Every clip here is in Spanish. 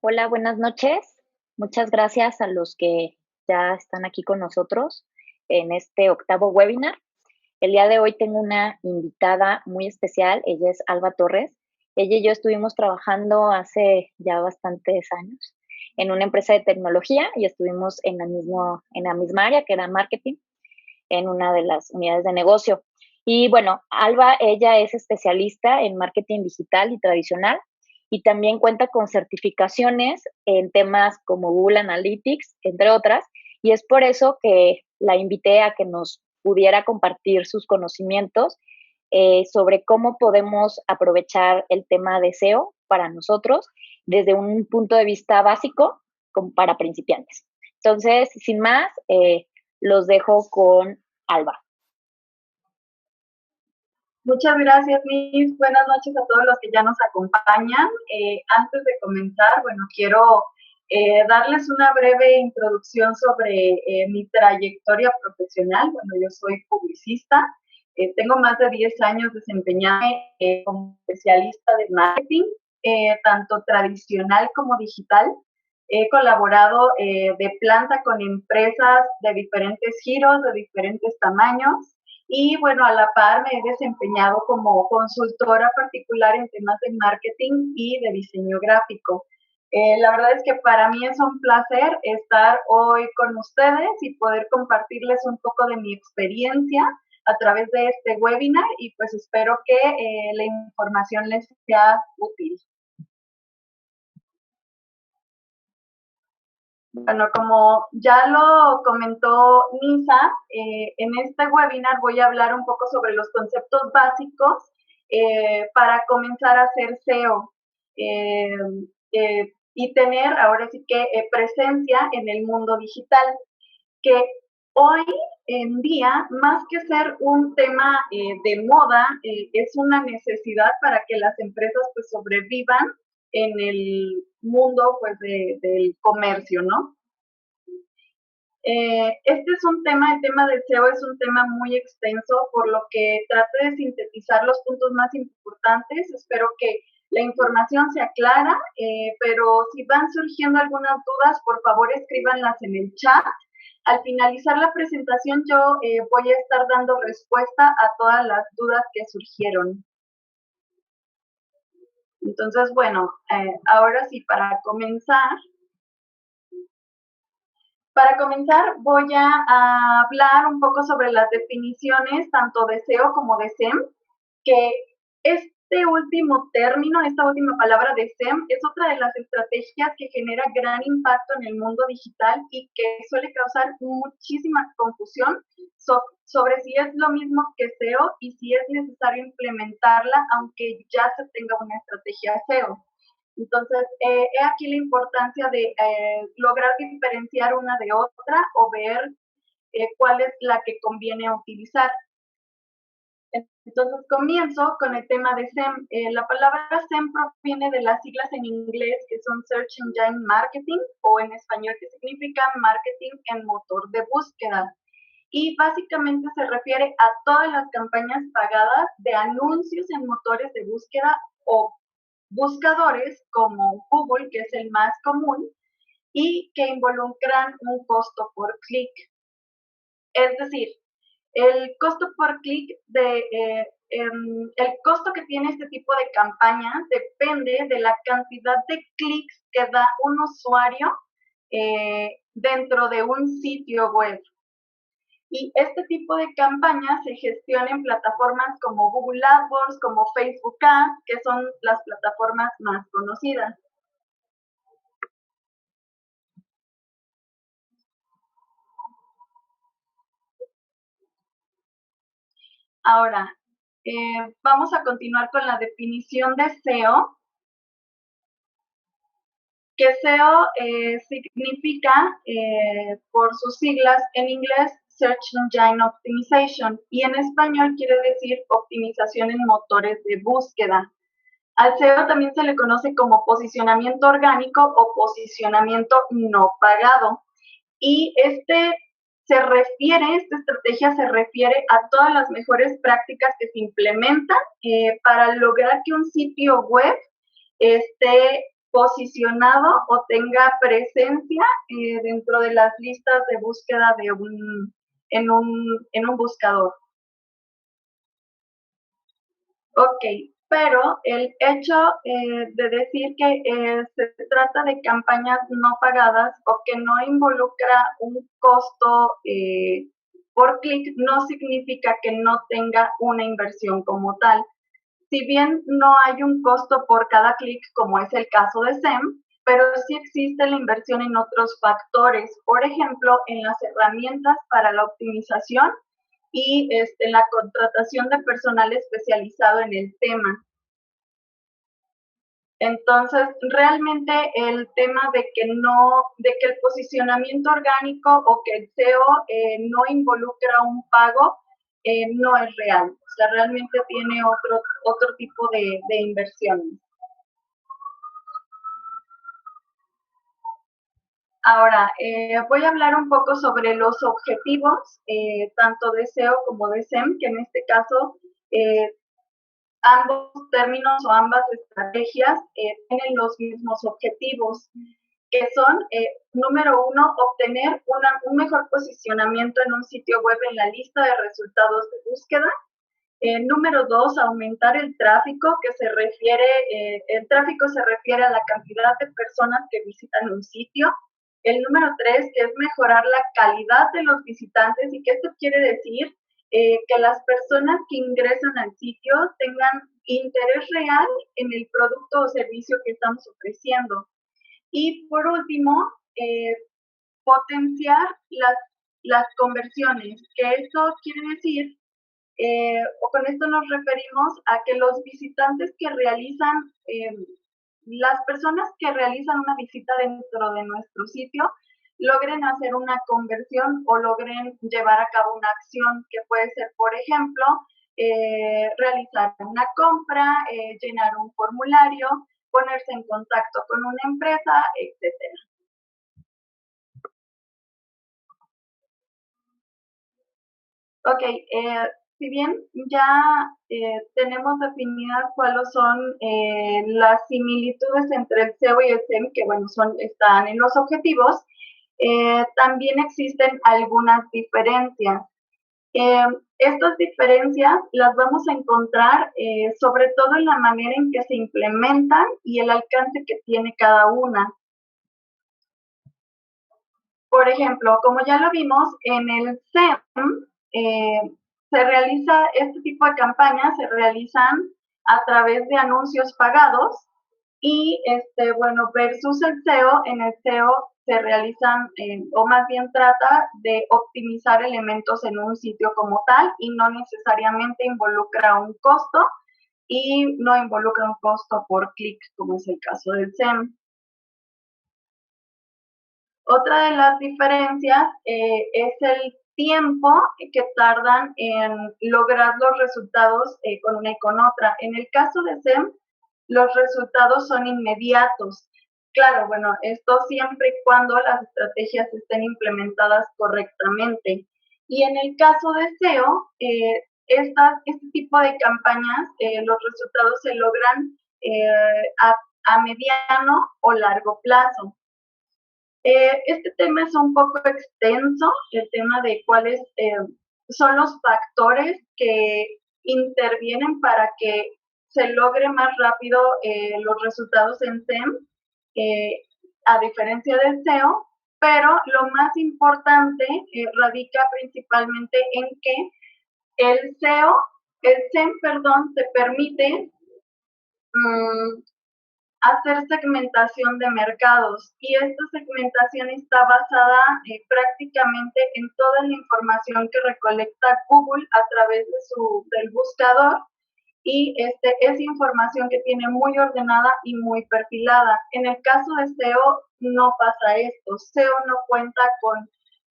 Hola, buenas noches. Muchas gracias a los que ya están aquí con nosotros en este octavo webinar. El día de hoy tengo una invitada muy especial, ella es Alba Torres. Ella y yo estuvimos trabajando hace ya bastantes años en una empresa de tecnología y estuvimos en la misma área que era marketing en una de las unidades de negocio. Y bueno, Alba, ella es especialista en marketing digital y tradicional y también cuenta con certificaciones en temas como Google Analytics, entre otras, y es por eso que la invité a que nos pudiera compartir sus conocimientos sobre cómo podemos aprovechar el tema de SEO para nosotros desde un punto de vista básico como para principiantes. Entonces, sin más, los dejo con Alba. Muchas gracias, Liz. Buenas noches a todos los que ya nos acompañan. Antes de comenzar, bueno, quiero darles una breve introducción sobre mi trayectoria profesional. Bueno, yo soy publicista. Tengo más de 10 años desempeñándome como especialista de marketing, tanto tradicional como digital. He colaborado de planta con empresas de diferentes giros, de diferentes tamaños. Y bueno, a la par me he desempeñado como consultora particular en temas de marketing y de diseño gráfico. La verdad es que para mí es un placer estar hoy con ustedes y poder compartirles un poco de mi experiencia a través de este webinar y pues espero que la información les sea útil. Bueno, como ya lo comentó Nisa, en este webinar voy a hablar un poco sobre los conceptos básicos para comenzar a hacer SEO y tener ahora sí que presencia en el mundo digital, que hoy en día, más que ser un tema de moda, es una necesidad para que las empresas pues sobrevivan en el mundo pues del comercio, ¿no? Este es un tema, el tema del SEO es un tema muy extenso, por lo que trate de sintetizar los puntos más importantes. Espero que la información sea clara, pero si van surgiendo algunas dudas, por favor escríbanlas en el chat. Al finalizar la presentación, yo voy a estar dando respuesta a todas las dudas que surgieron. Entonces, bueno, ahora sí, Para comenzar, voy a hablar un poco sobre las definiciones tanto de SEO como de SEM, que este último término, esta última palabra de SEM, es otra de las estrategias que genera gran impacto en el mundo digital y que suele causar muchísima confusión sobre si es lo mismo que SEO y si es necesario implementarla, aunque ya se tenga una estrategia SEO. Entonces, he aquí la importancia de lograr diferenciar una de otra o ver cuál es la que conviene utilizar. Entonces, comienzo con el tema de SEM. La palabra SEM proviene de las siglas en inglés que son Search Engine Marketing o en español que significa Marketing en motor de búsqueda. Y básicamente se refiere a todas las campañas pagadas de anuncios en motores de búsqueda o buscadores como Google, que es el más común, y que involucran un costo por clic. Es decir, el costo por clic el costo que tiene este tipo de campaña depende de la cantidad de clics que da un usuario dentro de un sitio web. Y este tipo de campañas se gestiona en plataformas como Google AdWords, como Facebook Ads, que son las plataformas más conocidas. Ahora, vamos a continuar con la definición de SEO, que SEO significa, por sus siglas en inglés, Search Engine Optimization, y en español quiere decir optimización en motores de búsqueda. Al SEO también se le conoce como posicionamiento orgánico o posicionamiento no pagado. Y esta estrategia se refiere a todas las mejores prácticas que se implementan para lograr que un sitio web esté posicionado o tenga presencia dentro de las listas de búsqueda de en un buscador. Ok, pero el hecho de decir que se trata de campañas no pagadas o que no involucra un costo por clic no significa que no tenga una inversión como tal. Si bien no hay un costo por cada clic, como es el caso de SEM, pero sí existe la inversión en otros factores, por ejemplo, en las herramientas para la optimización y la contratación de personal especializado en el tema. Entonces, realmente el tema de que el posicionamiento orgánico o que el SEO no involucra un pago, no es real. O sea, realmente tiene otro tipo de inversiones. Ahora, voy a hablar un poco sobre los objetivos, tanto de SEO como de SEM, que en este caso ambos términos o ambas estrategias tienen los mismos objetivos, que son, número uno, obtener un mejor posicionamiento en un sitio web en la lista de resultados de búsqueda. Número dos, aumentar el tráfico, el tráfico se refiere a la cantidad de personas que visitan un sitio. El número tres, que es mejorar la calidad de los visitantes, y que esto quiere decir que las personas que ingresan al sitio tengan interés real en el producto o servicio que estamos ofreciendo. Y por último, potenciar las conversiones, que esto quiere decir, o con esto nos referimos a que los visitantes que realizan, las personas que realizan una visita dentro de nuestro sitio, logren hacer una conversión o logren llevar a cabo una acción que puede ser, por ejemplo, realizar una compra, llenar un formulario, ponerse en contacto con una empresa, etcétera. Ok, si bien ya tenemos definidas cuáles son las similitudes entre el SEO y el SEM, que bueno, están en los objetivos, también existen algunas diferencias. Estas diferencias las vamos a encontrar sobre todo en la manera en que se implementan y el alcance que tiene cada una. Por ejemplo, como ya lo vimos, en el SEM este tipo de campañas se realizan a través de anuncios pagados y, bueno, versus el SEO, en el SEO se realizan, o más bien trata de optimizar elementos en un sitio como tal y no necesariamente involucra un costo y no involucra un costo por clic, como es el caso del SEM. Otra de las diferencias es el tiempo que tardan en lograr los resultados con una y con otra. En el caso de SEM, los resultados son inmediatos. Claro, bueno, esto siempre y cuando las estrategias estén implementadas correctamente. Y en el caso de SEO, este tipo de campañas, los resultados se logran a mediano o largo plazo. Este tema es un poco extenso, el tema de cuáles son los factores que intervienen para que se logre más rápido los resultados en SEM, a diferencia del SEO, pero lo más importante radica principalmente en que el SEM, perdón, te permite hacer segmentación de mercados, y esta segmentación está basada prácticamente en toda la información que recolecta Google a través del buscador, y es información que tiene muy ordenada y muy perfilada. En el caso de SEO no pasa esto. SEO no cuenta con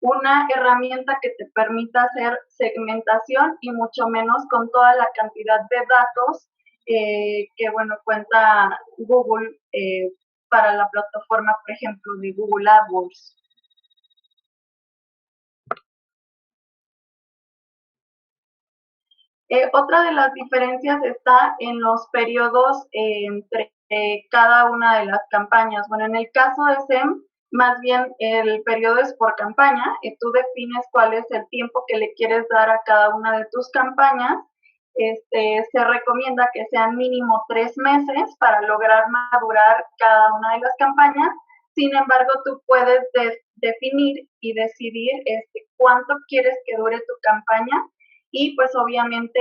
una herramienta que te permita hacer segmentación y mucho menos con toda la cantidad de datos que, bueno, cuenta Google para la plataforma, por ejemplo, de Google AdWords. Otra de las diferencias está en los periodos entre cada una de las campañas. Bueno, en el caso de SEM, más bien el periodo es por campaña y tú defines cuál es el tiempo que le quieres dar a cada una de tus campañas. Se recomienda que sean mínimo 3 meses para lograr madurar cada una de las campañas. Sin embargo, tú puedes definir y decidir cuánto quieres que dure tu campaña y pues obviamente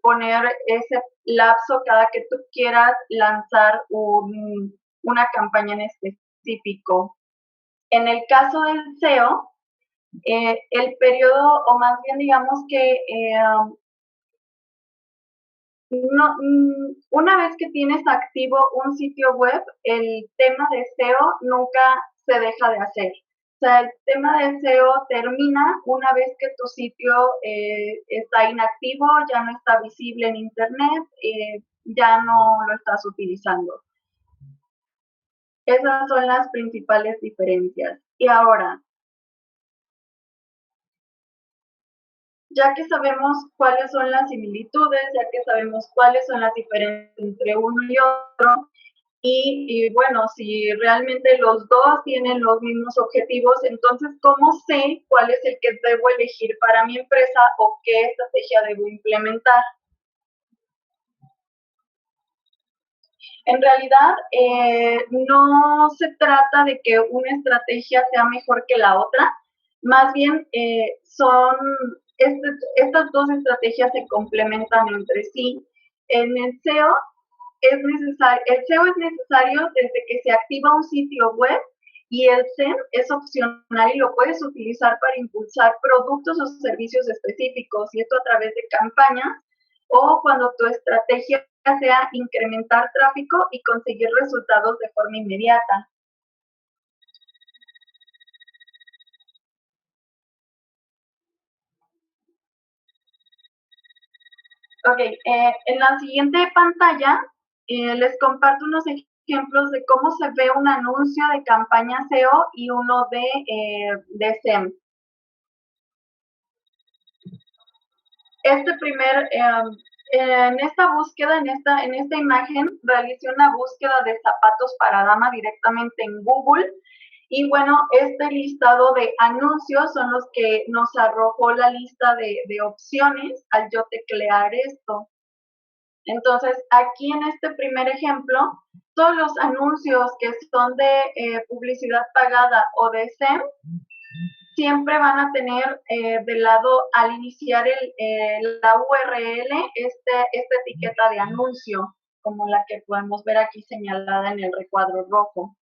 poner ese lapso cada que tú quieras lanzar una campaña en específico. En el caso del SEO, el periodo, o más bien digamos que no, una vez que tienes activo un sitio web, el tema de SEO nunca se deja de hacer. O sea, el tema de SEO termina una vez que tu sitio está inactivo, ya no está visible en Internet, ya no lo estás utilizando. Esas son las principales diferencias. Y ahora, ya que sabemos cuáles son las similitudes, ya que sabemos cuáles son las diferencias entre uno y otro, y bueno, si realmente los dos tienen los mismos objetivos, entonces, ¿cómo sé cuál es el que debo elegir para mi empresa o qué estrategia debo implementar? En realidad, no se trata de que una estrategia sea mejor que la otra, más bien estas dos estrategias se complementan entre sí. En el SEO el SEO es necesario desde que se activa un sitio web y el SEM es opcional y lo puedes utilizar para impulsar productos o servicios específicos, y esto a través de campañas o cuando tu estrategia sea incrementar tráfico y conseguir resultados de forma inmediata. Ok, en la siguiente pantalla les comparto unos ejemplos de cómo se ve un anuncio de campaña SEO y uno de SEM. En esta búsqueda, en esta imagen, realicé una búsqueda de zapatos para dama directamente en Google. Y bueno, este listado de anuncios son los que nos arrojó la lista de opciones al yo teclear esto. Entonces, aquí en este primer ejemplo, todos los anuncios que son de publicidad pagada o de SEM siempre van a tener del lado, al iniciar la URL, esta etiqueta de anuncio, como la que podemos ver aquí señalada en el recuadro rojo.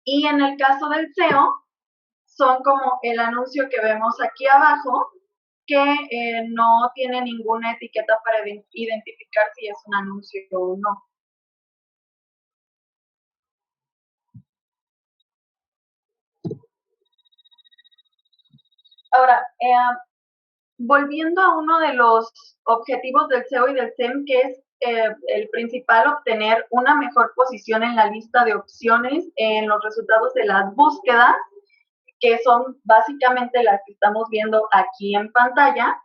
Y en el caso del SEO, son como el anuncio que vemos aquí abajo, que no tiene ninguna etiqueta para identificar si es un anuncio o no. Ahora, volviendo a uno de los objetivos del SEO y del SEM, que es el principal, obtener una mejor posición en la lista de opciones en los resultados de las búsquedas, que son básicamente las que estamos viendo aquí en pantalla.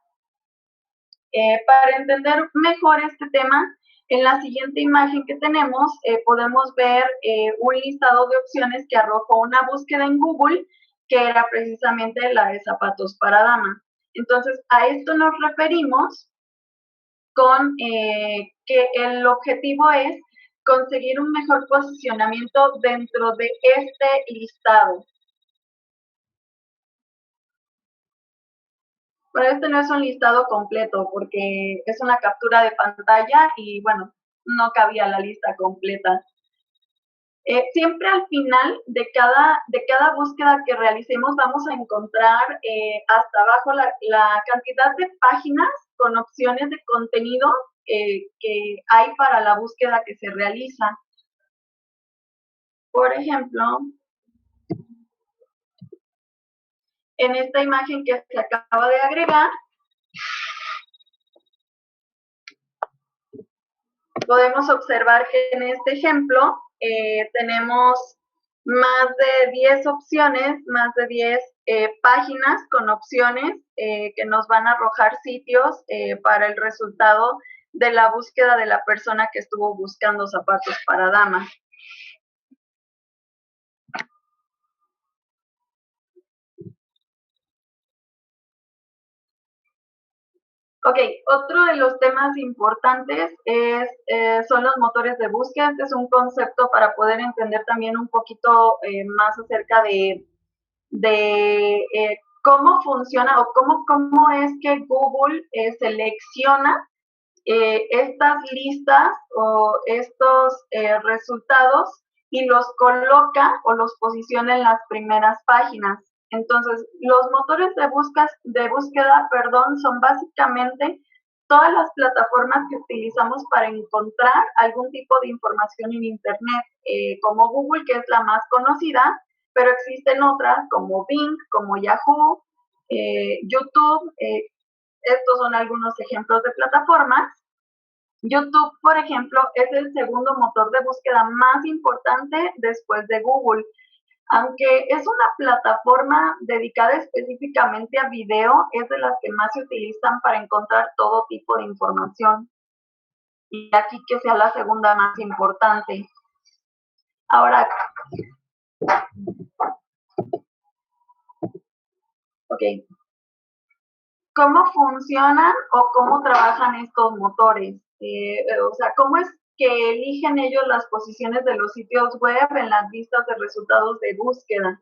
Para entender mejor este tema, en la siguiente imagen que tenemos podemos ver un listado de opciones que arrojó una búsqueda en Google, que era precisamente la de zapatos para dama. Entonces, a esto nos referimos con que el objetivo es conseguir un mejor posicionamiento dentro de este listado. Bueno, este no es un listado completo porque es una captura de pantalla y bueno, no cabía la lista completa. Siempre al final de cada búsqueda que realicemos vamos a encontrar hasta abajo la cantidad de páginas con opciones de contenido que hay para la búsqueda que se realiza. Por ejemplo, en esta imagen que se acaba de agregar, podemos observar que en este ejemplo tenemos más de 10 opciones, más de 10 páginas con opciones que nos van a arrojar sitios para el resultado de la búsqueda de la persona que estuvo buscando zapatos para dama. Ok, otro de los temas importantes son los motores de búsqueda. Este es un concepto para poder entender también un poquito más acerca de cómo funciona o cómo es que Google selecciona estas listas o estos resultados y los coloca o los posiciona en las primeras páginas. Entonces, los motores de búsqueda, son básicamente todas las plataformas que utilizamos para encontrar algún tipo de información en Internet, como Google, que es la más conocida, pero existen otras como Bing, como Yahoo, YouTube. Estos son algunos ejemplos de plataformas. YouTube, por ejemplo, es el segundo motor de búsqueda más importante después de Google. Aunque es una plataforma dedicada específicamente a video, es de las que más se utilizan para encontrar todo tipo de información. Y aquí que sea la segunda más importante. Ahora, ok, ¿cómo funcionan o cómo trabajan estos motores? O sea, ¿cómo es que eligen ellos las posiciones de los sitios web en las listas de resultados de búsqueda?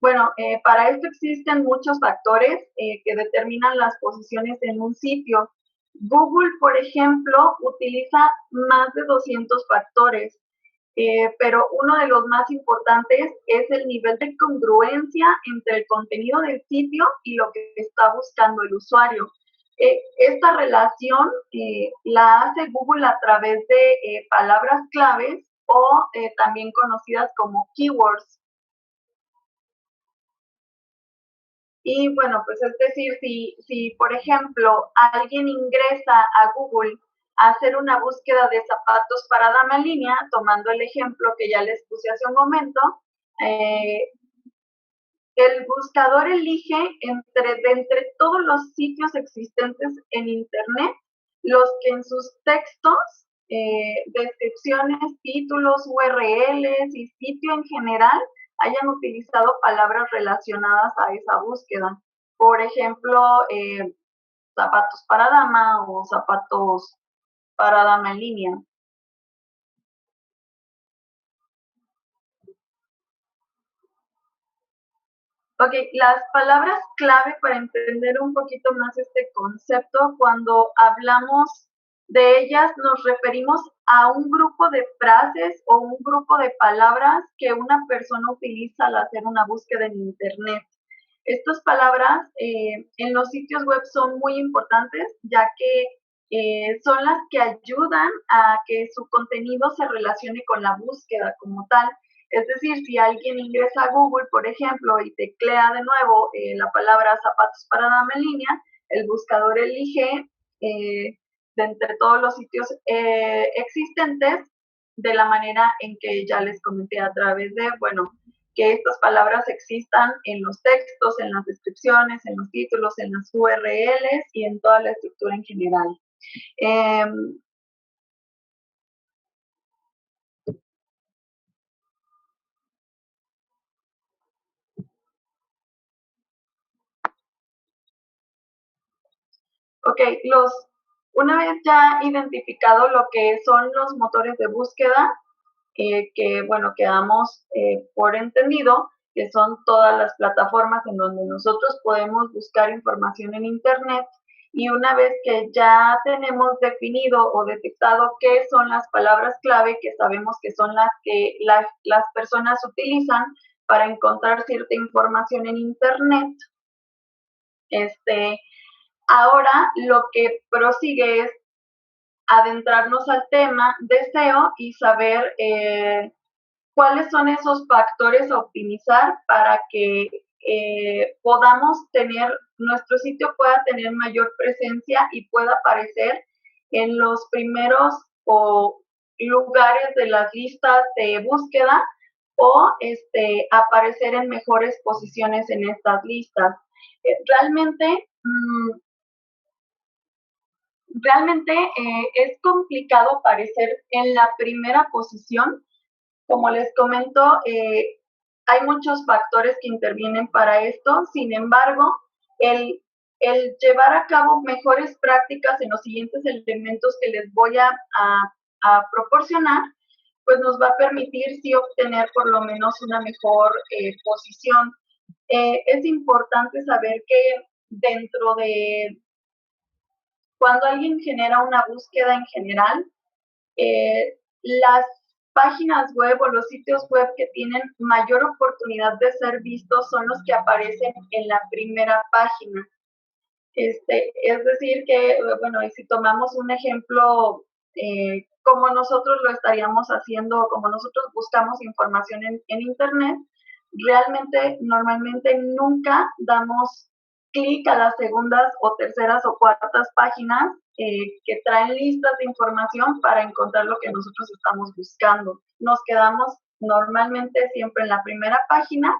Bueno, para esto existen muchos factores que determinan las posiciones en un sitio. Google, por ejemplo, utiliza más de 200 factores, pero uno de los más importantes es el nivel de congruencia entre el contenido del sitio y lo que está buscando el usuario. Esta relación la hace Google a través de palabras claves o también conocidas como keywords. Y bueno, pues es decir, si por ejemplo alguien ingresa a Google a hacer una búsqueda de zapatos para dama en línea, tomando el ejemplo que ya les puse hace un momento, eh, el buscador elige de entre todos los sitios existentes en Internet, los que en sus textos, descripciones, títulos, URLs y sitio en general hayan utilizado palabras relacionadas a esa búsqueda. Por ejemplo, zapatos para dama o zapatos para dama en línea. Ok, las palabras clave para entender un poquito más este concepto, cuando hablamos de ellas nos referimos a un grupo de frases o un grupo de palabras que una persona utiliza al hacer una búsqueda en Internet. Estas palabras en los sitios web son muy importantes, ya que son las que ayudan a que su contenido se relacione con la búsqueda como tal. Es decir, si alguien ingresa a Google, por ejemplo, y teclea de nuevo la palabra zapatos para dama en línea, el buscador elige de entre todos los sitios existentes de la manera en que ya les comenté a través de, bueno, que estas palabras existan en los textos, en las descripciones, en los títulos, en las URLs y en toda la estructura en general. Ok, una vez ya identificado lo que son los motores de búsqueda, que bueno, quedamos por entendido que son todas las plataformas en donde nosotros podemos buscar información en Internet. Y una vez que ya tenemos definido o detectado qué son las palabras clave, que sabemos que son las que las personas utilizan para encontrar cierta información en Internet, ahora lo que prosigue es adentrarnos al tema de SEO y saber cuáles son esos factores a optimizar para que podamos tener, nuestro sitio pueda tener mayor presencia y pueda aparecer en los primeros lugares de las listas de búsqueda o aparecer en mejores posiciones en estas listas. Realmente realmente es complicado aparecer en la primera posición. Como les comento, hay muchos factores que intervienen para esto. Sin embargo, el, el llevar a cabo mejores prácticas en los siguientes elementos que les voy a proporcionar, pues nos va a permitir sí obtener por lo menos una mejor posición. Es importante saber que dentro de cuando alguien genera una búsqueda en general, las páginas web o los sitios web que tienen mayor oportunidad de ser vistos son los que aparecen en la primera página. Es decir, que, bueno, y si tomamos un ejemplo, como nosotros lo estaríamos haciendo, como nosotros buscamos información en Internet, realmente normalmente nunca damos clic a las segundas o terceras o cuartas páginas que traen listas de información para encontrar lo que nosotros estamos buscando. Nos quedamos normalmente siempre en la primera página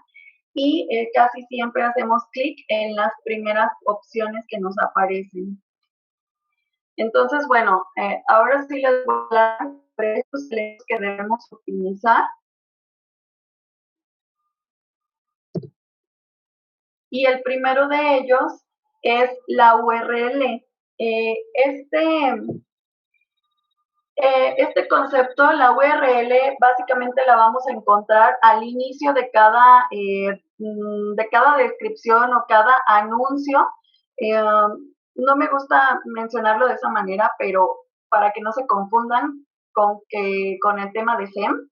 y casi siempre hacemos clic en las primeras opciones que nos aparecen. Entonces, bueno, ahora sí les voy a hablar sobre estos elementos que debemos optimizar. Y el primero de ellos es la URL. Este concepto, la URL, básicamente la vamos a encontrar al inicio de cada descripción o cada anuncio. No me gusta mencionarlo de esa manera, pero para que no se confundan con el tema de SEM,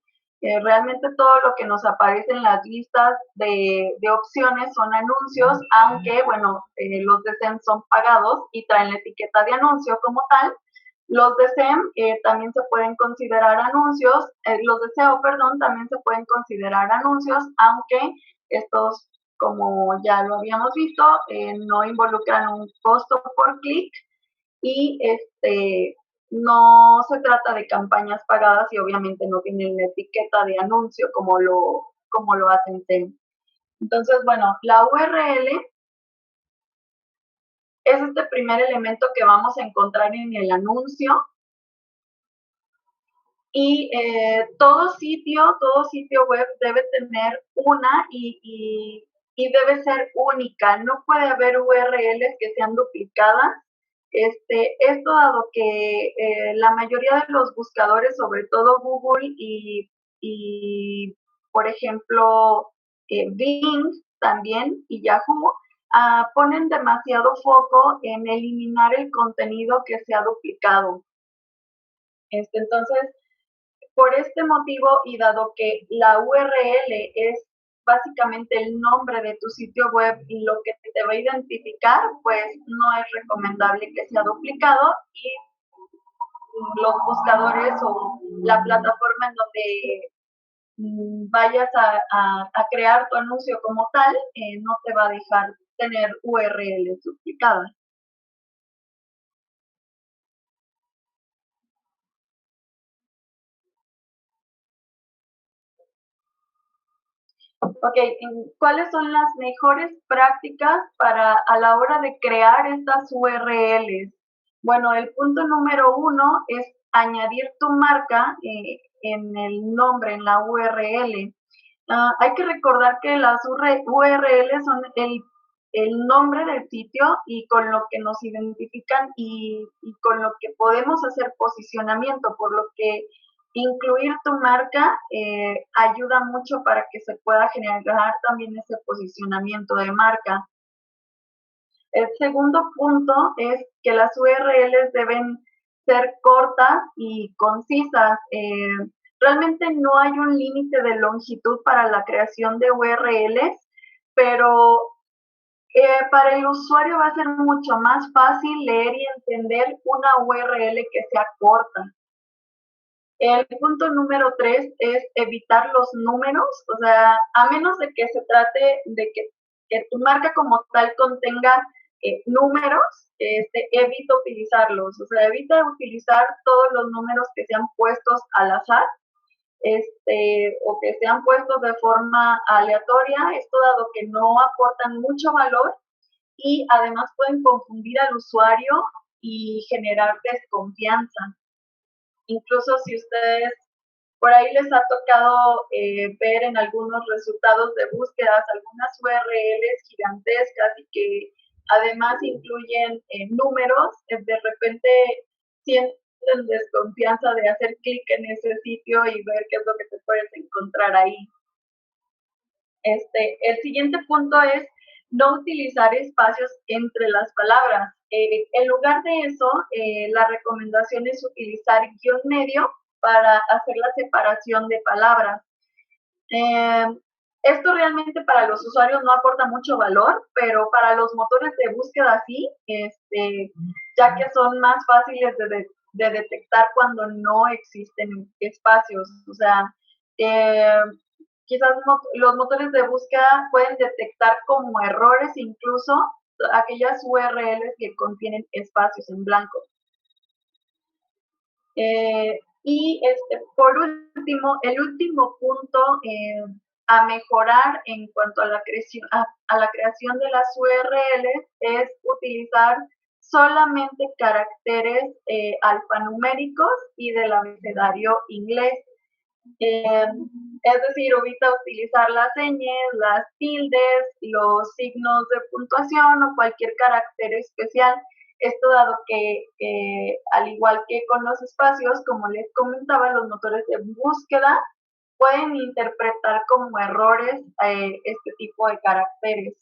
realmente todo lo que nos aparece en las listas de opciones son anuncios, aunque, bueno, los de SEM son pagados y traen la etiqueta de anuncio como tal. Los de SEM también se pueden considerar anuncios, los de SEO, perdón, también se pueden considerar anuncios, aunque estos, como ya lo habíamos visto, no involucran un costo por clic y no se trata de campañas pagadas y obviamente no tienen la etiqueta de anuncio como lo hacen SEM. Entonces, bueno, la URL es este primer elemento que vamos a encontrar en el anuncio. Y todo sitio web debe tener una y debe ser única. No puede haber URLs que sean duplicadas. Esto dado que la mayoría de los buscadores, sobre todo Google y por ejemplo, Bing también y Yahoo, ponen demasiado foco en eliminar el contenido que se ha duplicado. Entonces, por este motivo y dado que la URL es básicamente el nombre de tu sitio web y lo que te va a identificar, pues no es recomendable que sea duplicado y los buscadores o la plataforma en donde vayas a crear tu anuncio como tal, no te va a dejar tener URLs duplicadas. Ok, ¿cuáles son las mejores prácticas para a la hora de crear estas URLs? Bueno, el punto número 1 es añadir tu marca en el nombre, en la URL. Hay que recordar que las URL son el nombre del sitio y con lo que nos identifican y con lo que podemos hacer posicionamiento, por lo que incluir tu marca ayuda mucho para que se pueda generar también ese posicionamiento de marca. El segundo punto es que las URLs deben ser cortas y concisas. Realmente no hay un límite de longitud para la creación de URLs, pero para el usuario va a ser mucho más fácil leer y entender una URL que sea corta. El punto número 3 es evitar los números, o sea, a menos de que se trate de que tu marca como tal contenga números, evita utilizarlos, o sea, evita utilizar todos los números que sean puestos al azar, o que sean puestos de forma aleatoria, esto dado que no aportan mucho valor y además pueden confundir al usuario y generar desconfianza. Incluso si ustedes por ahí les ha tocado ver en algunos resultados de búsquedas algunas URLs gigantescas y que además incluyen números, de repente sienten desconfianza de hacer clic en ese sitio y ver qué es lo que te puedes encontrar ahí. El siguiente punto es no utilizar espacios entre las palabras. En lugar de eso, la recomendación es utilizar guión medio para hacer la separación de palabras. Esto realmente para los usuarios no aporta mucho valor, pero para los motores de búsqueda sí, ya que son más fáciles de detectar cuando no existen espacios. O sea, quizás los motores de búsqueda pueden detectar como errores incluso aquellas URLs que contienen espacios en blanco. Y por último, el último punto a mejorar en cuanto a la creación de las URLs es utilizar solamente caracteres alfanuméricos y del abecedario inglés. Es decir, evita utilizar las señas, las tildes, los signos de puntuación o cualquier carácter especial. Esto dado que, al igual que con los espacios, como les comentaba, los motores de búsqueda pueden interpretar como errores este tipo de caracteres.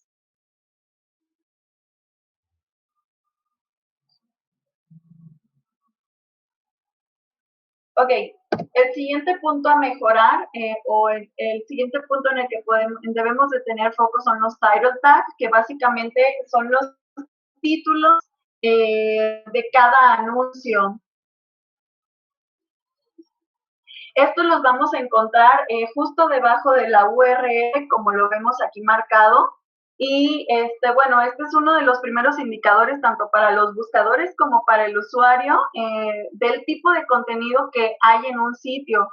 Ok, el siguiente punto a mejorar o el siguiente punto en el que debemos de tener foco son los title tags, que básicamente son los títulos de cada anuncio. Estos los vamos a encontrar justo debajo de la URL, como lo vemos aquí marcado. Y bueno, este es uno de los primeros indicadores tanto para los buscadores como para el usuario del tipo de contenido que hay en un sitio.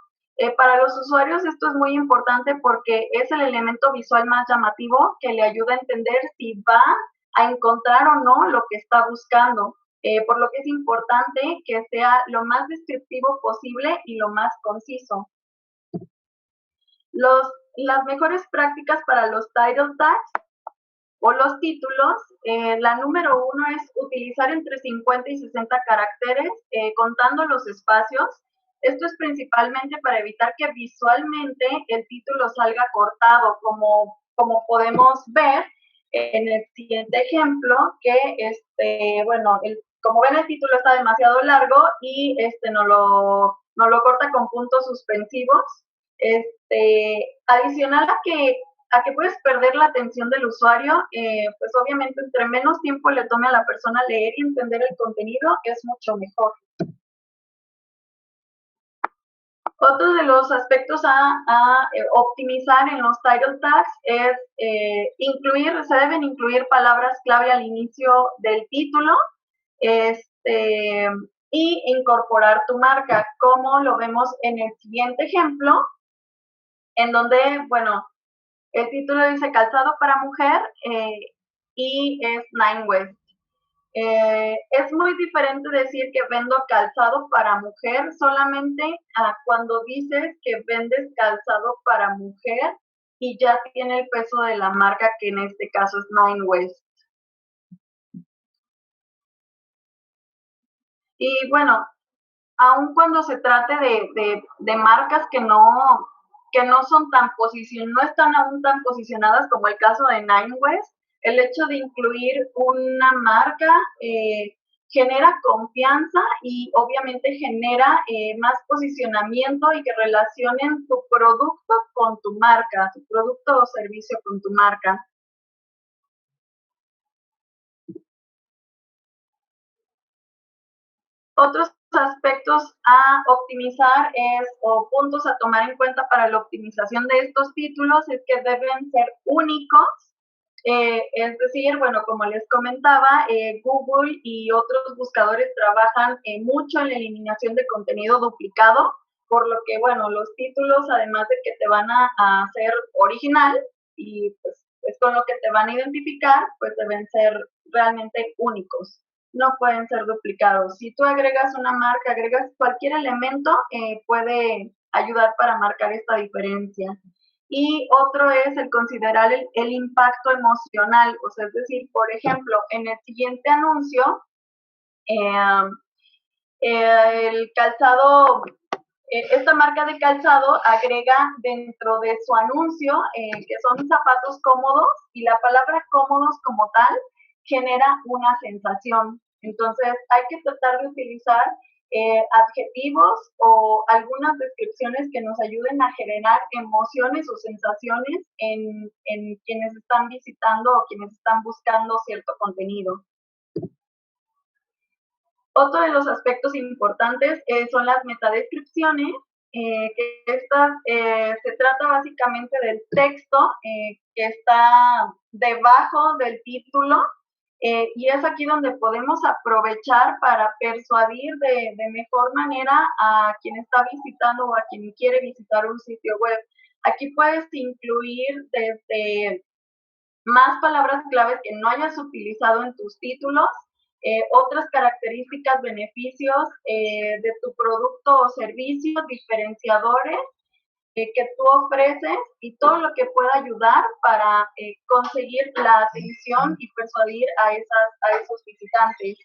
Para los usuarios esto es muy importante porque es el elemento visual más llamativo que le ayuda a entender si va a encontrar o no lo que está buscando. Por lo que es importante que sea lo más descriptivo posible y lo más conciso. Las mejores prácticas para los title tags o los títulos, la número 1 es utilizar entre 50 y 60 caracteres contando los espacios. Esto es principalmente para evitar que visualmente el título salga cortado, como podemos ver en el siguiente ejemplo, que bueno, como ven el título está demasiado largo y no lo corta con puntos suspensivos. Adicional a que puedes perder la atención del usuario, pues obviamente entre menos tiempo le tome a la persona leer y entender el contenido, es mucho mejor. Otro de los aspectos a optimizar en los title tags es se deben incluir palabras clave al inicio del título y incorporar tu marca, como lo vemos en el siguiente ejemplo, en donde, bueno, el título dice calzado para mujer y es Nine West. Es muy diferente decir que vendo calzado para mujer solamente cuando dices que vendes calzado para mujer y ya tiene el peso de la marca, que en este caso es Nine West. Y bueno, aun cuando se trate de marcas que no son no están aún tan posicionadas como el caso de Nine West, el hecho de incluir una marca genera confianza y obviamente genera más posicionamiento y que relacionen tu producto con tu marca, tu producto o servicio con tu marca. Otros aspectos a optimizar o puntos a tomar en cuenta para la optimización de estos títulos es que deben ser únicos, es decir, bueno, como les comentaba, Google y otros buscadores trabajan mucho en la eliminación de contenido duplicado, por lo que, bueno, los títulos, además de que te van a hacer original y pues es con lo que te van a identificar, pues deben ser realmente únicos. no pueden ser duplicados. Si tú agregas una marca, agregas cualquier elemento, puede ayudar para marcar esta diferencia. Y otro es el considerar el impacto emocional, o sea, es decir, por ejemplo, en el siguiente anuncio, eh, el calzado, esta marca de calzado agrega dentro de su anuncio que son zapatos cómodos, y la palabra cómodos como tal genera una sensación. Entonces hay que tratar de utilizar adjetivos o algunas descripciones que nos ayuden a generar emociones o sensaciones en quienes están visitando o quienes están buscando cierto contenido. Otro de los aspectos importantes son las metadescripciones, que estas se trata básicamente del texto que está debajo del título, y es aquí donde podemos aprovechar para persuadir de mejor manera a quien está visitando o a quien quiere visitar un sitio web. Aquí puedes incluir desde más palabras claves que no hayas utilizado en tus títulos, otras características, beneficios de tu producto o servicio, diferenciadores que tú ofreces y todo lo que pueda ayudar para conseguir la atención y persuadir a esos visitantes.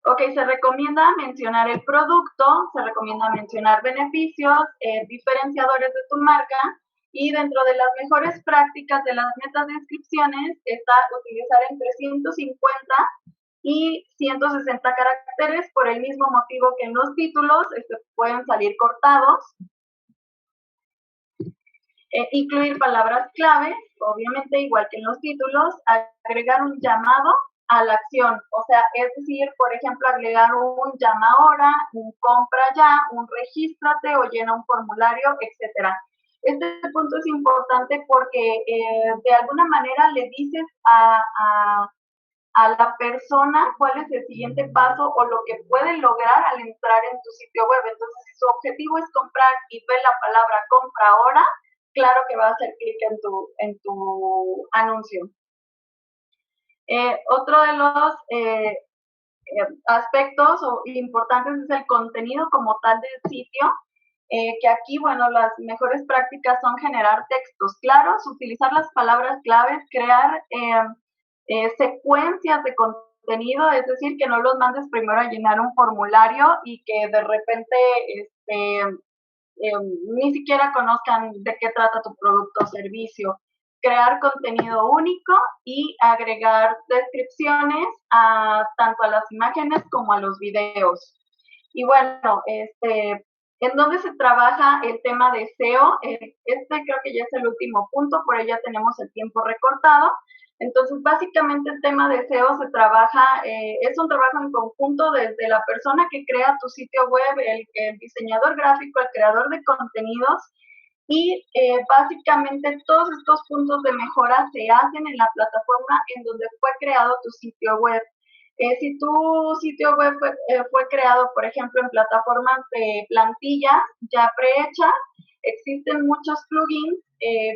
Ok, se recomienda mencionar el producto, se recomienda mencionar beneficios, diferenciadores de tu marca, y dentro de las mejores prácticas de las metadescripciones está utilizar entre 150 y 160 caracteres por el mismo motivo que en los títulos pueden salir cortados. Incluir palabras clave, obviamente igual que en los títulos, agregar un llamado a la acción, o sea, es decir, por ejemplo, agregar un llama ahora, un compra ya, un regístrate o llena un formulario, etcétera. Este punto es importante porque de alguna manera le dices a la persona cuál es el siguiente paso o lo que puede lograr al entrar en tu sitio web. Entonces, si su objetivo es comprar y ve la palabra compra ahora, claro que va a hacer clic en tu anuncio. Otro de los aspectos importantes es el contenido como tal del sitio, que aquí, bueno, las mejores prácticas son generar textos claros, utilizar las palabras claves, crear secuencias de contenido, es decir, que no los mandes primero a llenar un formulario y que de repente ni siquiera conozcan de qué trata tu producto o servicio. Crear contenido único y agregar descripciones tanto a las imágenes como a los videos. Y bueno, ¿en dónde se trabaja el tema de SEO? Creo que ya es el último punto, por ahí ya tenemos el tiempo recortado. Entonces, básicamente el tema de SEO se trabaja, es un trabajo en conjunto desde la persona que crea tu sitio web, el diseñador gráfico, el creador de contenidos, y básicamente todos estos puntos de mejora se hacen en la plataforma en donde fue creado tu sitio web. Si tu sitio web fue creado, por ejemplo, en plataformas de plantillas ya prehechas, existen muchos plugins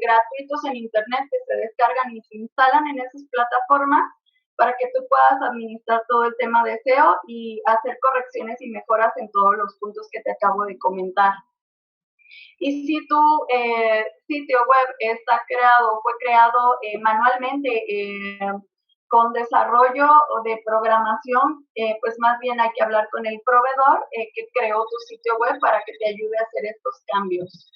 gratuitos en internet que se descargan y se instalan en esas plataformas para que tú puedas administrar todo el tema de SEO y hacer correcciones y mejoras en todos los puntos que te acabo de comentar. Y si tu sitio web fue creado manualmente con desarrollo de programación, pues más bien hay que hablar con el proveedor que creó tu sitio web para que te ayude a hacer estos cambios.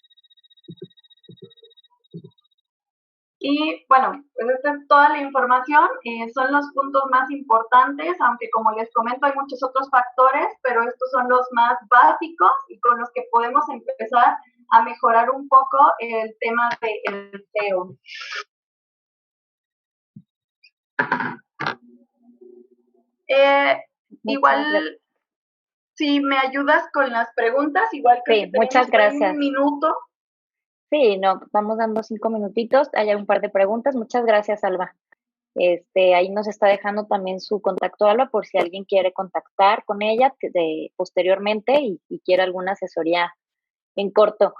Y bueno, pues esta es toda la información, son los puntos más importantes, aunque como les comento hay muchos otros factores, pero estos son los más básicos y con los que podemos empezar a mejorar un poco el tema del SEO. Igual, si me ayudas con las preguntas, igual que sí, muchas gracias. Un minuto. Sí, no, vamos dando 5 minutitos. Hay un par de preguntas. Muchas gracias, Alba. Ahí nos está dejando también su contacto, Alba, por si alguien quiere contactar con ella posteriormente y quiere alguna asesoría en corto.